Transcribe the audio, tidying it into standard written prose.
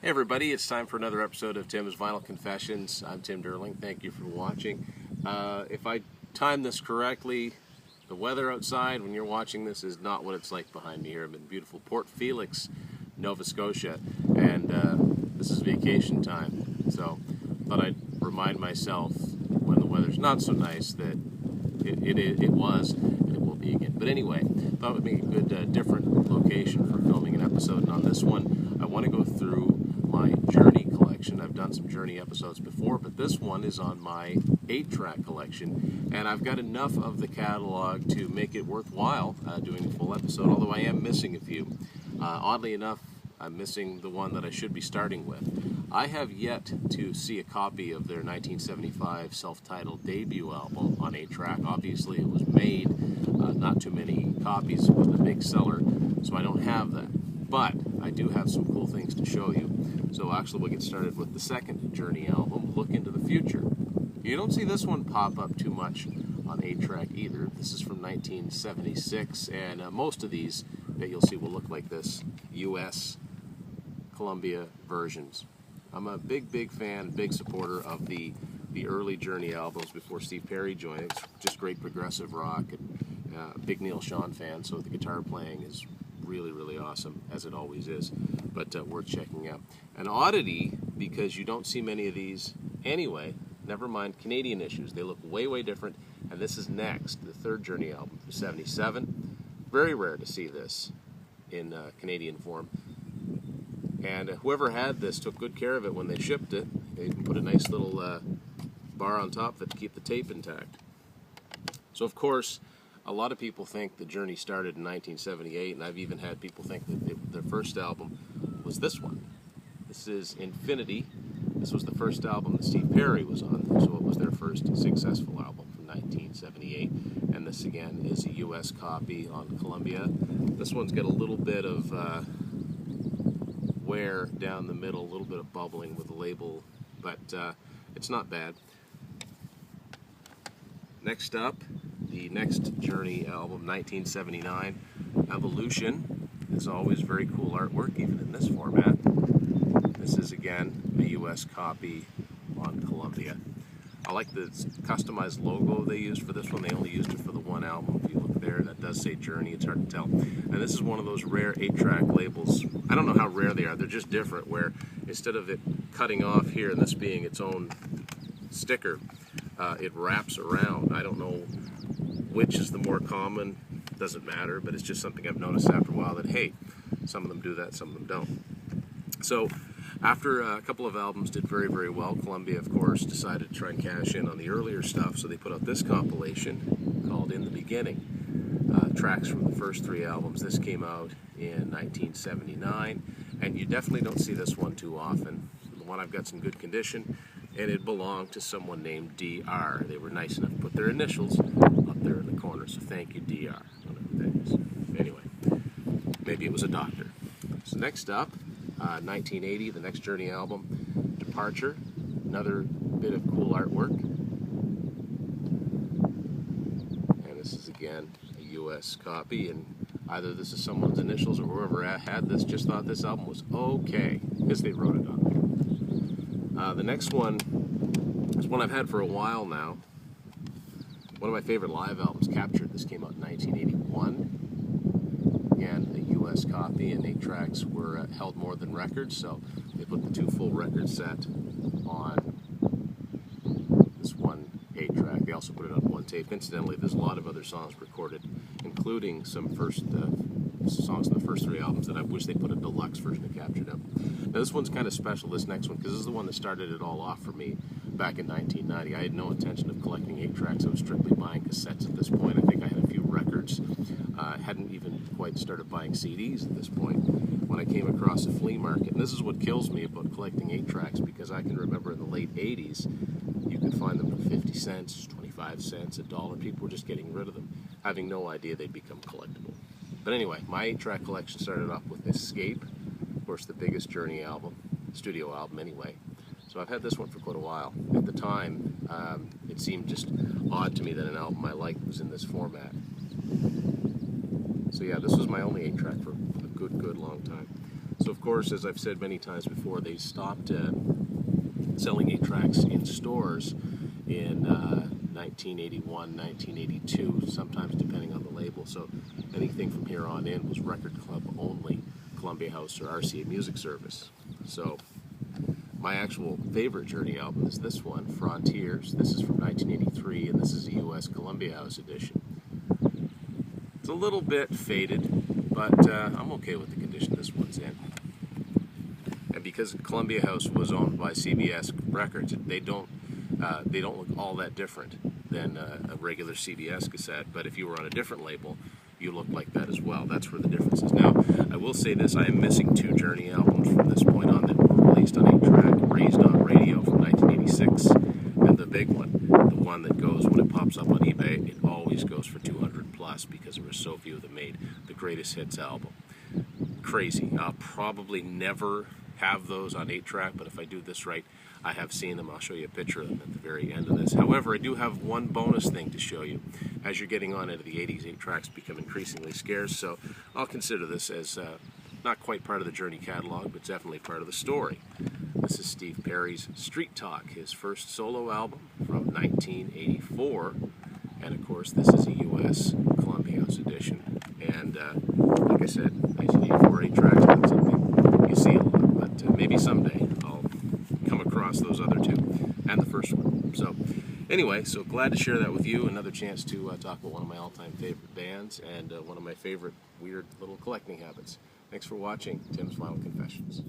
Hey everybody, it's time for another episode of Tim's Vinyl Confessions. I'm Tim Derling. Thank you for watching. If I time this correctly, the weather outside when you're watching this is not what it's like behind me here. I'm in beautiful Port Felix, Nova Scotia, and this is vacation time. So I thought I'd remind myself when the weather's not so nice that it was and it will be again. But anyway, thought it would be a good different location for filming an episode. And on this one, I want to go through my Journey collection. I've done some Journey episodes before, but this one is on my 8-track collection, and I've got enough of the catalog to make it worthwhile doing a full episode, although I am missing a few. Oddly enough, I'm missing the one that I should be starting with. I have yet to see a copy of their 1975 self-titled debut album on 8-track. Obviously, it was made, not too many copies, it was a big seller, so I don't have that. But I do have some cool things to show you. So actually we'll get started with the second Journey album, Look Into the Future. You don't see this one pop up too much on 8-track either. This is from 1976, and most of these that you'll see will look like this, US Columbia versions. I'm a big fan, big supporter of the early Journey albums before Steve Perry joined. It's just great progressive rock, and big Neil Schon fan, so the guitar playing is really awesome, as it always is, but worth checking out. An oddity, because you don't see many of these anyway, never mind Canadian issues. They look way different, and this is next, the third Journey album, 77. Very rare to see this in Canadian form, and whoever had this took good care of it when they shipped it. They put a nice little bar on top of it to keep the tape intact. So of course, a lot of people think the Journey started in 1978, and I've even had people think that their first album was this one. This is Infinity. This was the first album that Steve Perry was on, so it was their first successful album from 1978. And this again is a US copy on Columbia. This one's got a little bit of wear down the middle, a little bit of bubbling with the label, but it's not bad. Next up, the next Journey album, 1979, Evolution. Is always very cool artwork, even in this format. This is, again, a US copy on Columbia. I like the customized logo they used for this one. They only used it for the one album. If you look there, that does say Journey. It's hard to tell. And this is one of those rare 8-track labels. I don't know how rare they are. They're just different, where instead of it cutting off here and this being its own sticker, it wraps around. I don't know which is the more common, doesn't matter, but it's just something I've noticed after a while that, hey, some of them do that, some of them don't. So after a couple of albums did very well, Columbia, of course, decided to try and cash in on the earlier stuff, so they put out this compilation called In the Beginning. Tracks from the first 3 albums. This came out in 1979, and you definitely don't see this one too often. The one I've got in good condition, and it belonged to someone named DR. They were nice enough to put their initials up there in the corner, so thank you, DR. I don't know who that is. Anyway, maybe it was a doctor. So next up, 1980, the next Journey album, Departure. Another bit of cool artwork. And this is, again, a US copy, and either this is someone's initials or whoever had this just thought this album was okay, because they wrote it on there. The next one is one I've had for a while now. One of my favorite live albums, Captured. This came out in 1981. Again, a US copy, and 8 tracks were held more than records, so they put the 2 full record set on this one 8-track. They also put it on 1 tape. Incidentally, there's a lot of other songs recorded, including some songs in the first 3 albums that I wish they put a deluxe version of Captured up. Now this one's kind of special, this next one, because this is the one that started it all off for me back in 1990. I had no intention of collecting 8 tracks. I was strictly buying cassettes at this point. I think I had a few records. Hadn't even quite started buying CDs at this point when I came across a flea market. And this is what kills me about collecting 8 tracks, because I can remember in the late 80s, you could find them for 50 cents, 25 cents, $1. People were just getting rid of them, having no idea they'd become collectible. But anyway, my 8-track collection started off with Escape, of course the biggest Journey album, studio album anyway. So I've had this one for quite a while. At the time, it seemed just odd to me that an album I liked was in this format. So yeah, this was my only 8-track for a good long time. So of course, as I've said many times before, they stopped selling 8-tracks in stores in 1981, 1982, sometimes depending on the label. So anything from here on in was Record Club only, Columbia House or RCA Music Service. So my actual favorite Journey album is this one, Frontiers. This is from 1983, and this is a U.S. Columbia House edition. It's a little bit faded, but I'm okay with the condition this one's in. And because Columbia House was owned by CBS Records, they don't look all that different than a regular CBS cassette. But if you were on a different label, you look like that as well. That's where the difference is. Now, I will say this: I am missing 2 Journey albums from this point on that were released on 8-track, Raised on Radio from 1986, and the big one, the one that goes when it pops up on eBay, it always goes for 200 plus because there were so few that made the Greatest Hits album. Crazy. I'll probably never have those on 8-track, but if I do this right, I have seen them. I'll show you a picture of them at the very end of this. However, I do have one bonus thing to show you. As you're getting on into the 80s, 8-tracks become increasingly scarce, so I'll consider this as not quite part of the Journey catalog, but definitely part of the story. This is Steve Perry's Street Talk, his first solo album from 1984, and of course this is a U.S. Columbia House edition. And like I said, 1984 8-tracks, not something you see a lot, but maybe someday I'll come across those other 2 and the first one. So anyway, so glad to share that with you. Another chance to talk about one of my all-time favorite bands and one of my favorite weird little collecting habits. Thanks for watching Tim's Vinyl Confessions.